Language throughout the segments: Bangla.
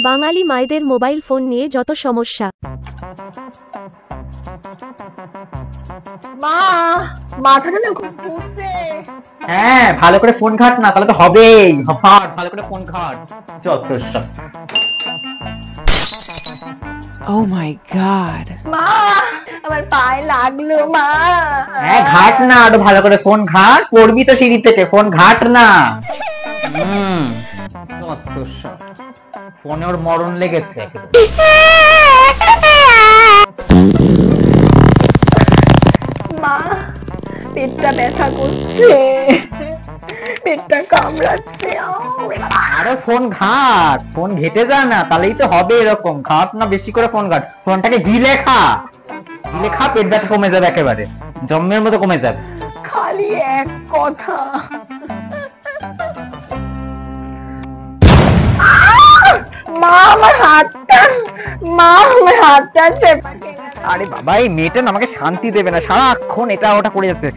বাঙালি মায়েদের মোবাইল ফোন নিয়ে যত সমস্যা। মা, মাথাটা না খুব ঘুরছে। হ্যাঁ, ভালো করে ফোন ঘাট না, তাহলে তো হবেই। ঘাট, ভালো করে ফোন ঘাট। যত সব। Oh my god. মা, আমার পায়ে লাগলো মা। হ্যাঁ, ঘাট না, আরো ভালো করে ফোন ঘাট। পড়বি তো সিঁড়ি থেকে, ফোন ঘাট না। যত সব। ফোনে ওর মরণ লেগেছে একেবারে। মা, পেটটা ব্যথা করছে, পেটটা কামড়াচ্ছে। আরে ফোন ঘাট, ফোন ঘেটে যা না, তাহলেই তো হবে এরকম। ঘাট না, বেশি করে ফোন ঘাট। ফোনটাকে গিলে খা, গিলে খা, পেট ব্যথা কমে যাবে একেবারে, জম্মের মতো কমে যাবে। খালি এক কথা। মা, আমার হাতটা, মা, আমার হাতটা চেপে গেছে। আরে বাবা, এই মেয়েটা না আমাকে শান্তি দেবে না, সারাক্ষণ এটা ওটা করে যাচ্ছে।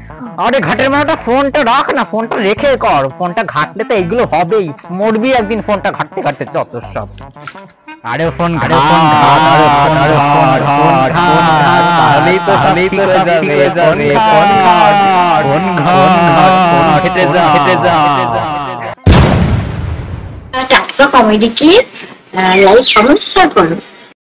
আরে ঘাটের মাথাটা ফোনটা রাখ না, ফোনটা রেখে কর। ফোনটা ঘাটলে তো এগুলো হবেই, মরবি একদিন ফোনটা ঘাটতে ঘাটতে। যত সব। আরে ফোন ঘাট, তাহলেই তো সব ঠিক হয়ে যাবে। ফোন ঘাট, ফোন ঘাট, হেঁটে যা, হেঁটে যা। টাকা কমিউনিটি লাইক সমস্যা করো।